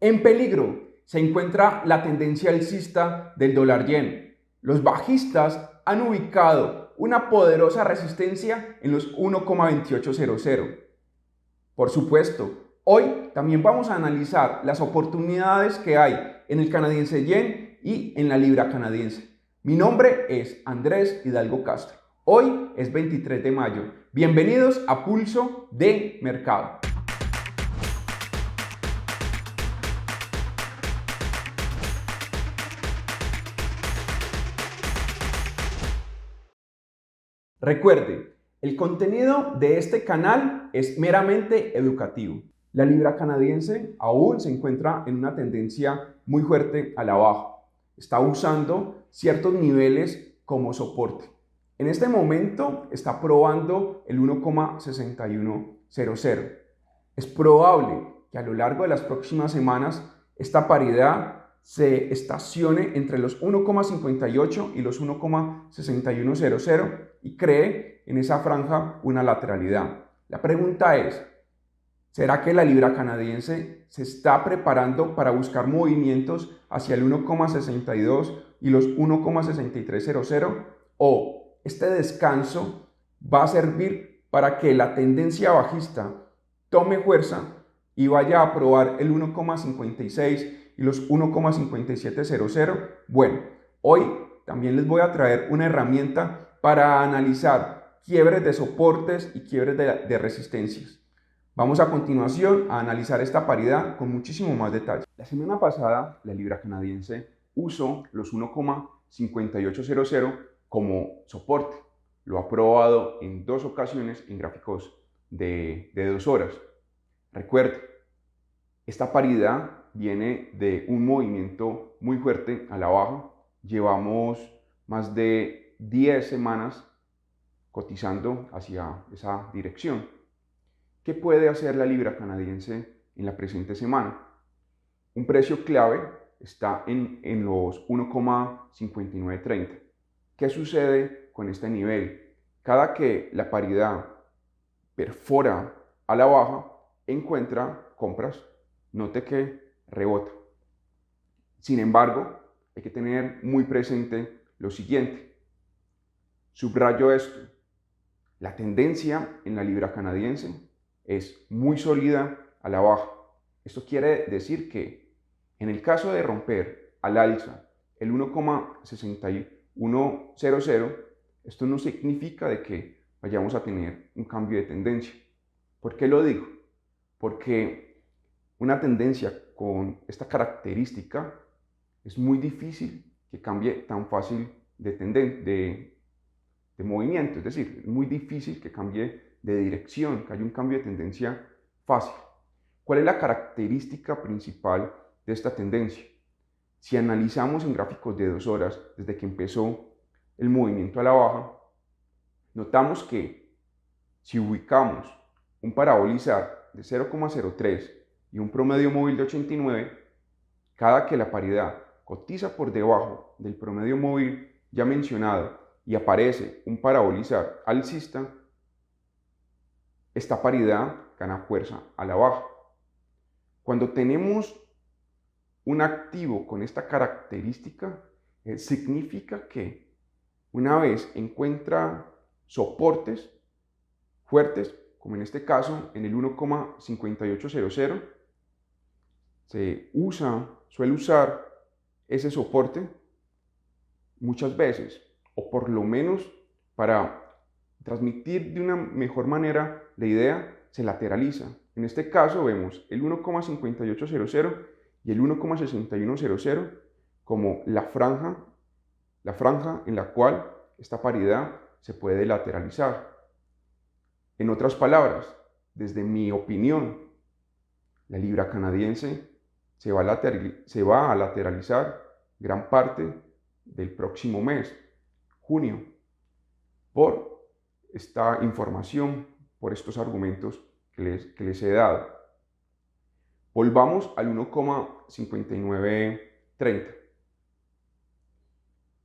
En peligro se encuentra la tendencia alcista del dólar yen. Los bajistas han ubicado una poderosa resistencia en los 1,2800. Por supuesto, hoy también vamos a analizar las oportunidades que hay en el canadiense yen y en la libra canadiense. Mi nombre es Andrés Hidalgo Castro. Hoy es 23 de mayo. Bienvenidos a Pulso de Mercado. Recuerde, el contenido de este canal es meramente educativo. La libra canadiense aún se encuentra en una tendencia muy fuerte a la baja. Está usando ciertos niveles como soporte. En este momento está probando el 1,6100. Es probable que a lo largo de las próximas semanas esta paridad se estacione entre los 1,58 y los 1,6100 y cree en esa franja una lateralidad. La pregunta es, ¿será que la libra canadiense se está preparando para buscar movimientos hacia el 1,62 y los 1,6300? ¿O este descanso va a servir para que la tendencia bajista tome fuerza y vaya a probar el 1,56 y los 1,5700? Bueno, hoy también les voy a traer una herramienta para analizar quiebres de soportes y quiebres de resistencias. Vamos a continuación a analizar esta paridad con muchísimo más detalle. La semana pasada, la libra canadiense usó los 1,5800 como soporte. Lo ha probado en dos ocasiones en gráficos de 2 horas. Recuerde, esta paridad viene de un movimiento muy fuerte a la baja. Llevamos más de 10 semanas cotizando hacia esa dirección. ¿Qué puede hacer la libra canadiense en la presente semana? Un precio clave está en los 1,5930. ¿Qué sucede con este nivel? Cada que la paridad perfora a la baja, encuentra compras. Note que rebota. Sin embargo, hay que tener muy presente lo siguiente. Subrayo esto. La tendencia en la libra canadiense es muy sólida a la baja. Esto quiere decir que en el caso de romper al alza el 1,6100, esto no significa de que vayamos a tener un cambio de tendencia. ¿Por qué lo digo? Porque una tendencia con esta característica es muy difícil que cambie tan fácil de movimiento, es decir, es muy difícil que cambie de dirección, que haya un cambio de tendencia fácil. ¿Cuál es la característica principal de esta tendencia? Si analizamos en gráficos de 2 horas, desde que empezó el movimiento a la baja, notamos que si ubicamos un parabolizar de 0,03 y un promedio móvil de 89, cada que la paridad cotiza por debajo del promedio móvil ya mencionado y aparece un parabolizar alcista, esta paridad gana fuerza a la baja. Cuando tenemos un activo con esta característica, significa que una vez encuentra soportes fuertes, como en este caso en el 1,5800, suele usar ese soporte muchas veces, o por lo menos para transmitir de una mejor manera la idea, se lateraliza. En este caso vemos el 1,5800 y el 1,6100 como la franja en la cual esta paridad se puede lateralizar. En otras palabras, desde mi opinión, la libra canadiense se va a lateralizar gran parte del próximo mes, junio, por esta información, por estos argumentos que les he dado. Volvamos al 1,5930.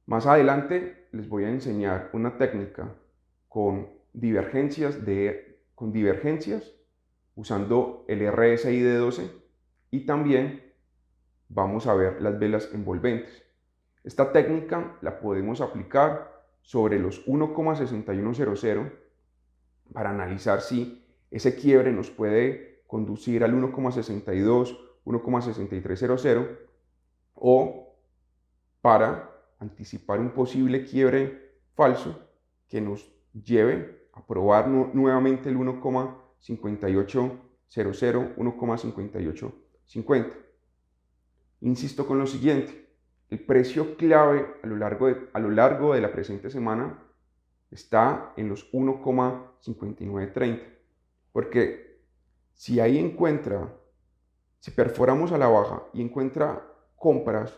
Más adelante les voy a enseñar una técnica con divergencias usando el RSI de 12 y también vamos a ver las velas envolventes. Esta técnica la podemos aplicar sobre los 1,6100 para analizar si ese quiebre nos puede conducir al 1,62, 1,6300 o para anticipar un posible quiebre falso que nos lleve a probar nuevamente el 1,5800, 1,5850. Insisto con lo siguiente, el precio clave a lo largo de la presente semana está en los 1,5930, porque si perforamos a la baja y encuentra compras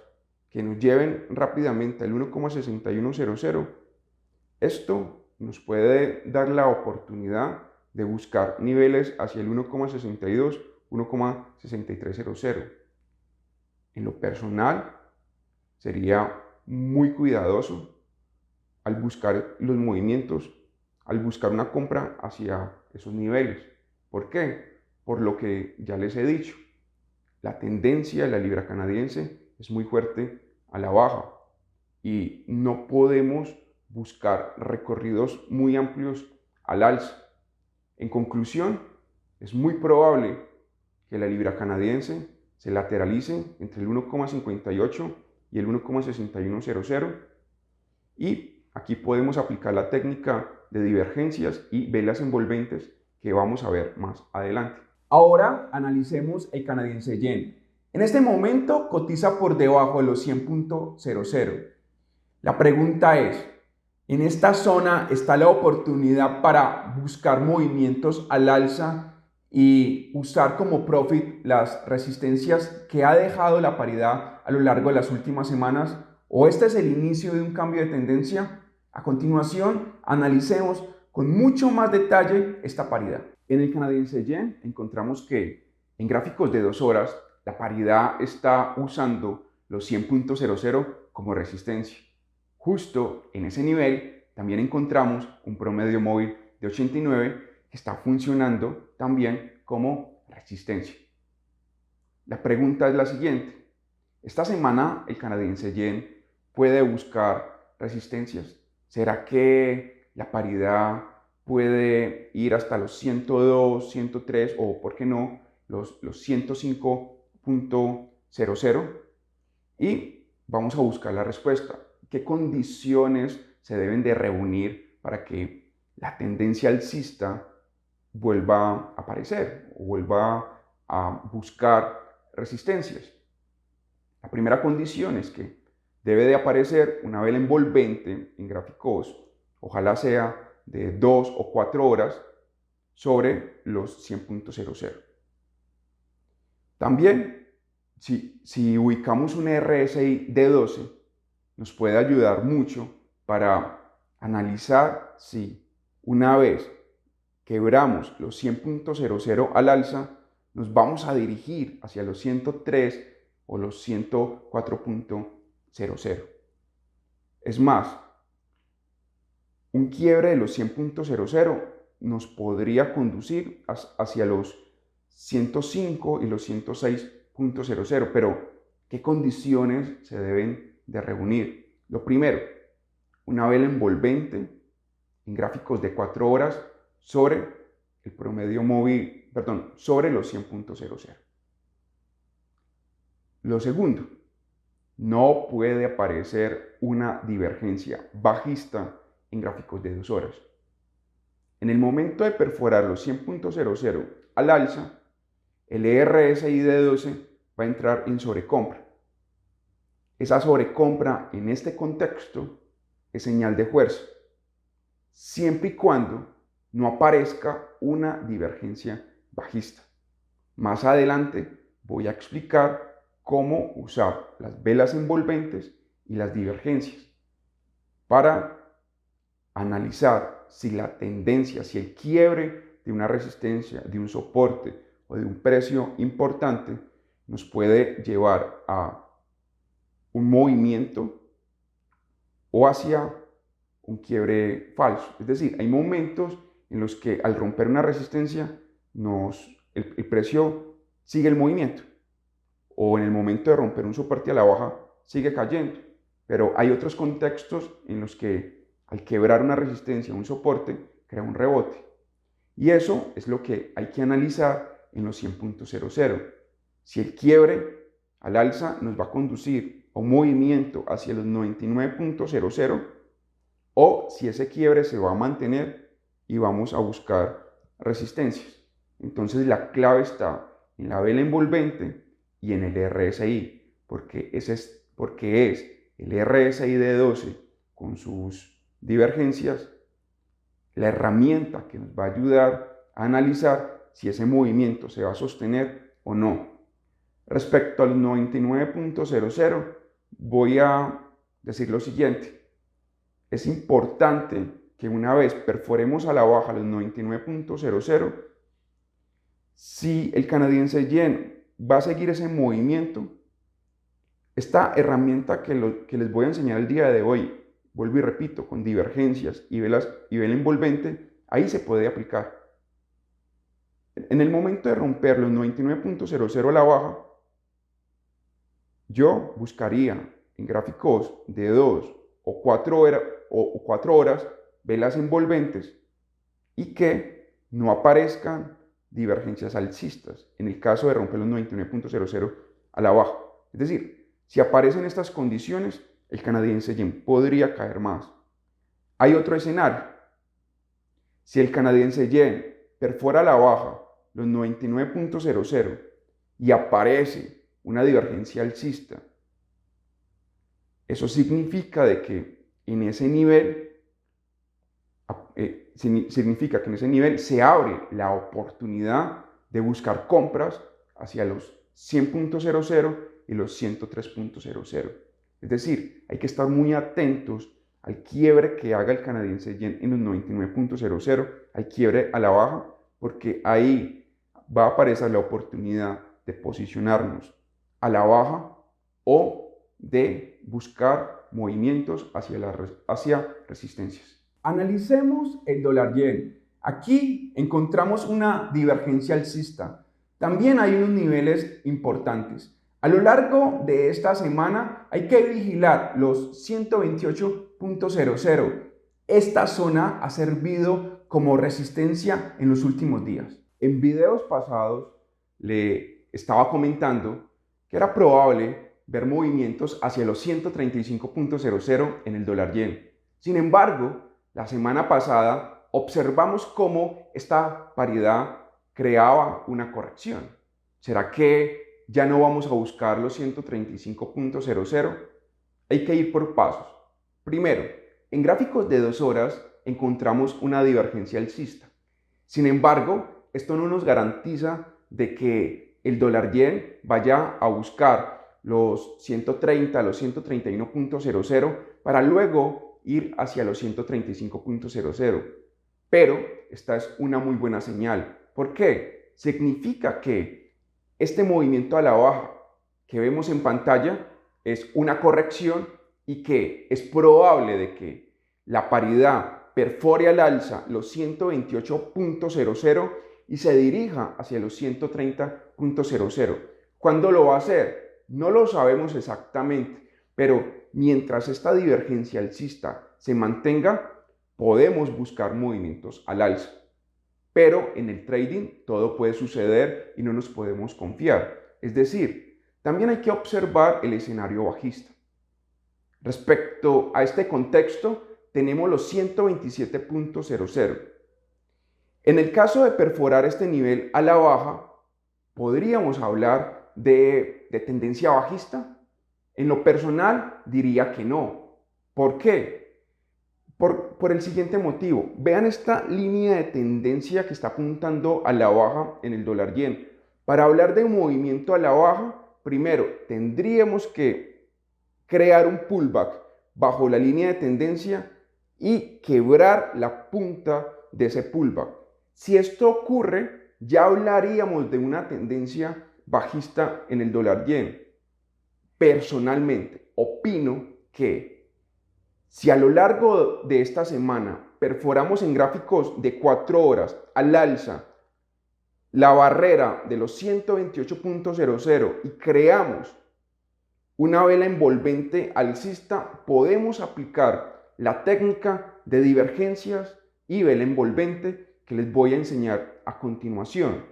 que nos lleven rápidamente al 1,6100, esto nos puede dar la oportunidad de buscar niveles hacia el 1,62, 1,6300. En lo personal, sería muy cuidadoso al buscar los movimientos, al buscar una compra hacia esos niveles. ¿Por qué? Por lo que ya les he dicho, la tendencia de la libra canadiense es muy fuerte a la baja y no podemos buscar recorridos muy amplios al alza. En conclusión, es muy probable que la libra canadiense se lateralice entre el 1,58 y el 1,6100 y aquí podemos aplicar la técnica de divergencias y velas envolventes que vamos a ver más adelante. Ahora analicemos el canadiense yen. En este momento cotiza por debajo de los 100.00. La pregunta es, ¿en esta zona está la oportunidad para buscar movimientos al alza y usar como profit las resistencias que ha dejado la paridad a lo largo de las últimas semanas? ¿O este es el inicio de un cambio de tendencia? A continuación, analicemos con mucho más detalle esta paridad. En el canadiense yen encontramos que en gráficos de 2 horas la paridad está usando los 100.00 como resistencia. Justo en ese nivel también encontramos un promedio móvil de 89 que está funcionando también como resistencia. La pregunta es la siguiente. Esta semana el canadiense yen puede buscar resistencias. ¿Será que la paridad puede ir hasta los 102, 103 o, por qué no, los 105.00? Y vamos a buscar la respuesta. ¿Qué condiciones se deben de reunir para que la tendencia alcista vuelva a aparecer o vuelva a buscar resistencias? La primera condición es que debe de aparecer una vela envolvente en gráficos, ojalá sea de 2 o 4 horas, sobre los 100.00. También, si ubicamos un RSI de 12, nos puede ayudar mucho para analizar si una vez quebramos los 100.00 al alza, nos vamos a dirigir hacia los 103 o los 104.00. Es más, un quiebre de los 100.00 nos podría conducir hacia los 105 y los 106.00, pero ¿qué condiciones se deben de reunir? Lo primero, una vela envolvente en gráficos de 4 horas sobre el promedio móvil, sobre los 100.00. Lo segundo, no puede aparecer una divergencia bajista en gráficos de 2 horas. En el momento de perforar los 100.00 al alza, el RSI de 12 va a entrar en sobrecompra. Esa sobrecompra en este contexto es señal de fuerza, siempre y cuando no aparezca una divergencia bajista. Más adelante voy a explicar cómo usar las velas envolventes y las divergencias para analizar si la tendencia, si el quiebre de una resistencia, de un soporte o de un precio importante nos puede llevar a un movimiento o hacia un quiebre falso. Es decir, hay momentos en los que al romper una resistencia el precio sigue el movimiento o en el momento de romper un soporte a la baja sigue cayendo. Pero hay otros contextos en los que al quebrar una resistencia, un soporte, crea un rebote. Y eso es lo que hay que analizar en los 100.00. Si el quiebre al alza nos va a conducir a un movimiento hacia los 99.00 o si ese quiebre se va a mantener y vamos a buscar resistencias. Entonces la clave está en la vela envolvente y en el RSI, porque es el RSI de 12 con sus divergencias la herramienta que nos va a ayudar a analizar si ese movimiento se va a sostener o no. Respecto al 99.00, voy a decir lo siguiente. Es importante que una vez perforemos a la baja los 99.00, si el canadiense yen va a seguir ese movimiento, esta herramienta que les voy a enseñar el día de hoy, vuelvo y repito, con divergencias y vela envolvente, ahí se puede aplicar. En el momento de romper los 99.00 a la baja, yo buscaría en gráficos de 2 o 4 horas velas envolventes y que no aparezcan divergencias alcistas en el caso de romper los 99.00 a la baja. Es decir, si aparecen estas condiciones, el canadiense yen podría caer más. Hay otro escenario. Si el canadiense yen perfora a la baja los 99.00 y aparece una divergencia alcista, eso significa de que en ese nivel se abre la oportunidad de buscar compras hacia los 100.00 y los 103.00. Es decir, hay que estar muy atentos al quiebre que haga el canadiense yen en los 99.00, al quiebre a la baja, porque ahí va a aparecer la oportunidad de posicionarnos a la baja o de buscar movimientos hacia resistencias. Analicemos el dólar yen. Aquí encontramos una divergencia alcista. También hay unos niveles importantes. A lo largo de esta semana hay que vigilar los 128.00. Esta zona ha servido como resistencia en los últimos días. En videos pasados le estaba comentando que era probable ver movimientos hacia los 135.00 en el dólar yen. Sin embargo, la semana pasada observamos cómo esta paridad creaba una corrección. ¿Será que ya no vamos a buscar los 135.00? Hay que ir por pasos. Primero, en gráficos de 2 horas encontramos una divergencia alcista. Sin embargo, esto no nos garantiza de que el dólar yen vaya a buscar los 130, los 131.00 para luego ir hacia los 135.00. Pero esta es una muy buena señal. ¿Por qué? Significa que este movimiento a la baja que vemos en pantalla es una corrección y que es probable de que la paridad perfore al alza los 128.00 y se dirija hacia los 130.00. ¿Cuándo lo va a hacer? No lo sabemos exactamente, pero mientras esta divergencia alcista se mantenga, podemos buscar movimientos al alza. Pero en el trading todo puede suceder y no nos podemos confiar. Es decir, también hay que observar el escenario bajista. Respecto a este contexto, tenemos los 127.00. En el caso de perforar este nivel a la baja, podríamos hablar de tendencia bajista. En lo personal, diría que no. ¿Por qué? Por el siguiente motivo. Vean esta línea de tendencia que está apuntando a la baja en el dólar yen. Para hablar de un movimiento a la baja, primero tendríamos que crear un pullback bajo la línea de tendencia y quebrar la punta de ese pullback. Si esto ocurre, ya hablaríamos de una tendencia bajista en el dólar yen. Personalmente, opino que si a lo largo de esta semana perforamos en gráficos de 4 horas al alza la barrera de los 128.00 y creamos una vela envolvente alcista, podemos aplicar la técnica de divergencias y vela envolvente que les voy a enseñar a continuación.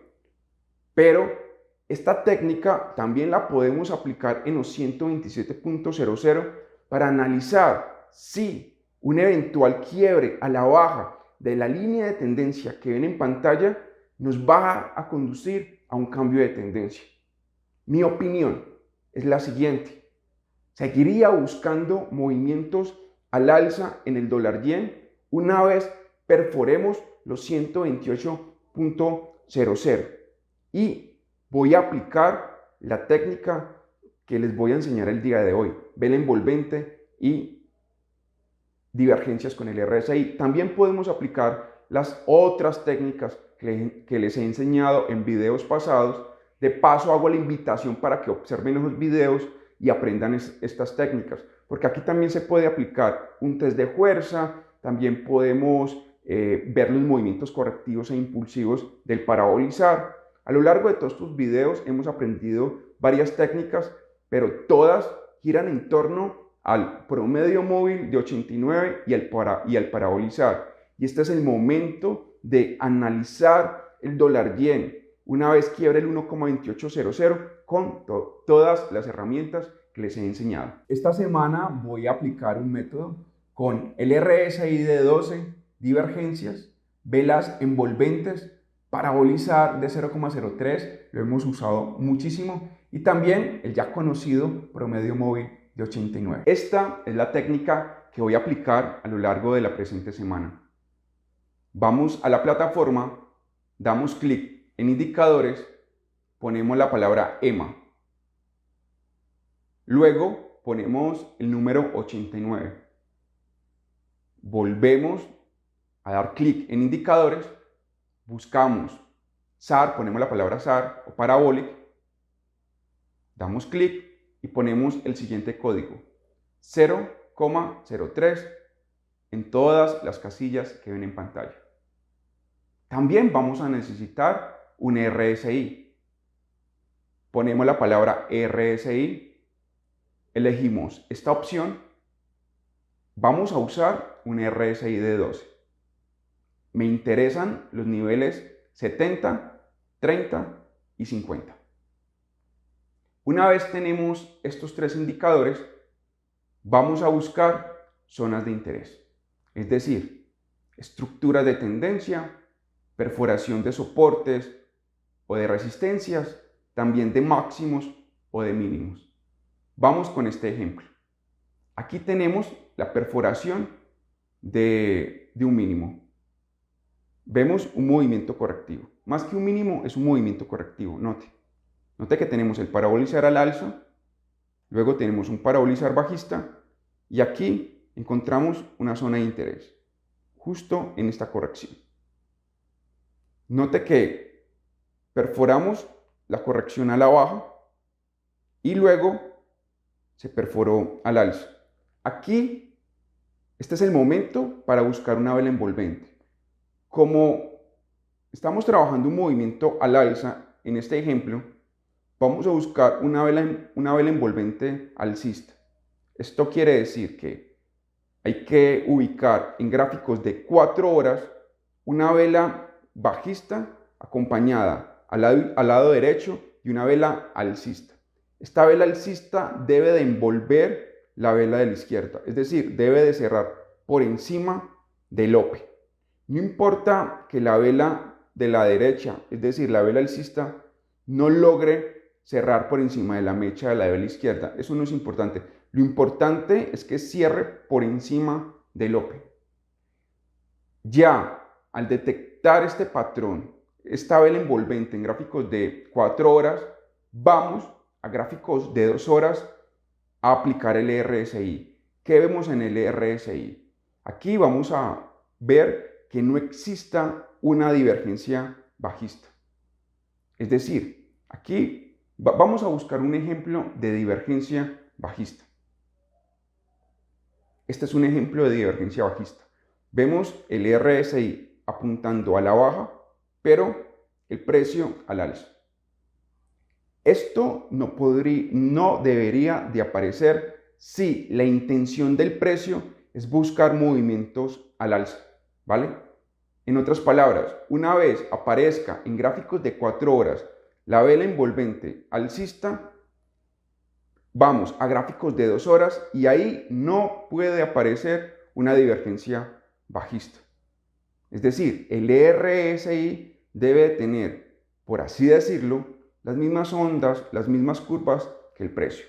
Pero esta técnica también la podemos aplicar en los 127.00 para analizar si un eventual quiebre a la baja de la línea de tendencia que ven en pantalla nos va a conducir a un cambio de tendencia. Mi opinión es la siguiente: seguiría buscando movimientos al alza en el dólar yen una vez perforemos los 128.00 y voy a aplicar la técnica que les voy a enseñar el día de hoy, vela envolvente y divergencias con el RSI. También podemos aplicar las otras técnicas que les he enseñado en videos pasados. De paso, hago la invitación para que observen los videos y aprendan estas técnicas, porque aquí también se puede aplicar un test de fuerza, también podemos ver los movimientos correctivos e impulsivos del parabolizar. A lo largo de todos estos videos hemos aprendido varias técnicas, pero todas giran en torno al promedio móvil de 89 y al parabolizar. Y este es el momento de analizar el dólar yen una vez quiebre el 1,2800 con todas las herramientas que les he enseñado. Esta semana voy a aplicar un método con el RSI de 12, divergencias, velas envolventes, parabolizar de 0,03, lo hemos usado muchísimo, y también el ya conocido promedio móvil de 89. Esta es la técnica que voy a aplicar a lo largo de la presente semana. Vamos a la plataforma, damos clic en indicadores, ponemos la palabra EMA. Luego ponemos el número 89. Volvemos a dar clic en indicadores, buscamos SAR, ponemos la palabra SAR o Parabolic, damos clic y ponemos el siguiente código, 0,03 en todas las casillas que ven en pantalla. También vamos a necesitar un RSI. Ponemos la palabra RSI, elegimos esta opción, vamos a usar un RSI de 12. Me interesan los niveles 70, 30 y 50. Una vez tenemos estos tres indicadores, vamos a buscar zonas de interés, es decir, estructuras de tendencia, perforación de soportes o de resistencias, también de máximos o de mínimos. Vamos con este ejemplo. Aquí tenemos la perforación de un mínimo. Vemos un movimiento correctivo. Más que un mínimo, es un movimiento correctivo. Note que tenemos el parabolizar al alza, luego tenemos un parabolizar bajista y aquí encontramos una zona de interés, justo en esta corrección. Note que perforamos la corrección a la baja y luego se perforó al alza. Aquí, este es el momento para buscar una vela envolvente. Como estamos trabajando un movimiento al alza, en este ejemplo, vamos a buscar una vela envolvente alcista. Esto quiere decir que hay que ubicar en gráficos de 4 horas una vela bajista acompañada al lado derecho de una vela alcista. Esta vela alcista debe de envolver la vela de la izquierda, es decir, debe de cerrar por encima del OPE. No importa que la vela de la derecha, es decir, la vela alcista, no logre cerrar por encima de la mecha de la vela izquierda. Eso no es importante. Lo importante es que cierre por encima del OPE. Ya al detectar este patrón, esta vela envolvente en gráficos de 4 horas, vamos a gráficos de 2 horas a aplicar el RSI. ¿Qué vemos en el RSI? Aquí vamos a ver que no exista una divergencia bajista. Es decir, aquí vamos a buscar un ejemplo de divergencia bajista. Este es un ejemplo de divergencia bajista. Vemos el RSI apuntando a la baja, pero el precio al alza. Esto no debería de aparecer si la intención del precio es buscar movimientos al alza, ¿vale? En otras palabras, una vez aparezca en gráficos de 4 horas la vela envolvente alcista, vamos a gráficos de 2 horas y ahí no puede aparecer una divergencia bajista. Es decir, el RSI debe tener, por así decirlo, las mismas ondas, las mismas curvas que el precio,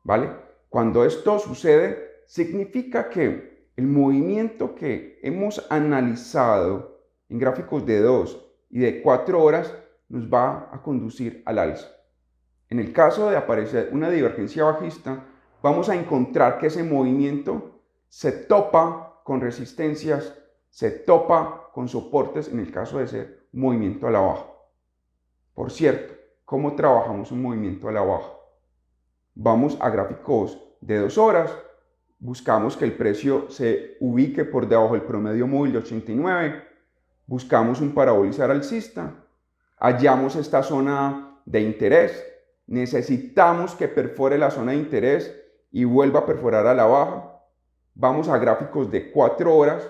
¿vale? Cuando esto sucede, significa que el movimiento que hemos analizado en gráficos de 2 y de 4 horas nos va a conducir al alza. En el caso de aparecer una divergencia bajista, vamos a encontrar que ese movimiento se topa con resistencias, se topa con soportes en el caso de ser un movimiento a la baja. Por cierto, ¿cómo trabajamos un movimiento a la baja? Vamos a gráficos de 2 horas, buscamos que el precio se ubique por debajo del promedio móvil de 89, buscamos un parabolizar alcista, hallamos esta zona de interés, necesitamos que perfore la zona de interés y vuelva a perforar a la baja, vamos a gráficos de 4 horas,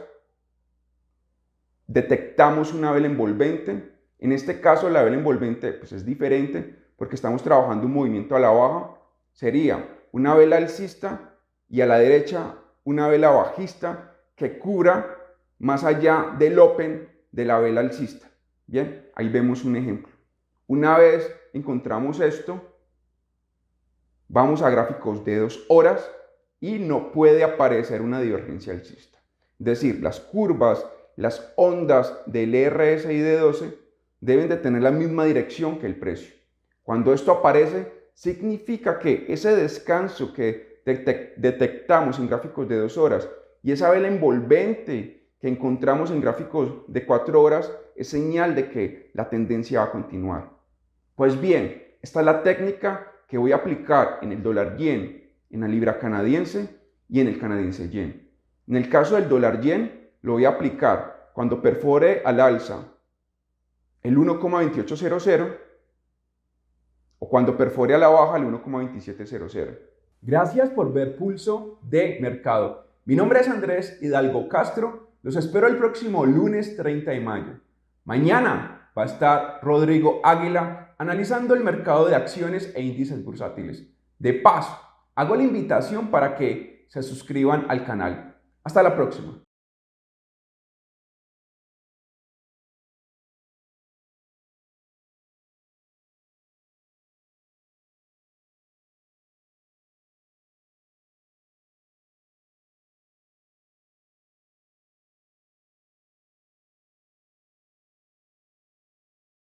detectamos una vela envolvente. En este caso la vela envolvente pues es diferente porque estamos trabajando un movimiento a la baja. Sería una vela alcista y a la derecha una vela bajista que cubra más allá del open de la vela alcista. Bien, ahí vemos un ejemplo. Una vez encontramos esto, vamos a gráficos de 2 horas y no puede aparecer una divergencia alcista. Es decir, las curvas, las ondas del RSI de 12 deben de tener la misma dirección que el precio. Cuando esto aparece, significa que ese descanso que detectamos en gráficos de 2 horas y esa vela envolvente que encontramos en gráficos de 4 horas es señal de que la tendencia va a continuar. Pues bien, esta es la técnica que voy a aplicar en el dólar yen, en la libra canadiense y en el canadiense yen. En el caso del dólar yen, lo voy a aplicar cuando perfore al alza el 1,2800 o cuando perfore a la baja el 1,2700. Gracias por ver Pulso de Mercado. Mi nombre es Andrés Hidalgo Castro. Los espero el próximo lunes 30 de mayo. Mañana va a estar Rodrigo Águila analizando el mercado de acciones e índices bursátiles. De paso, hago la invitación para que se suscriban al canal. Hasta la próxima.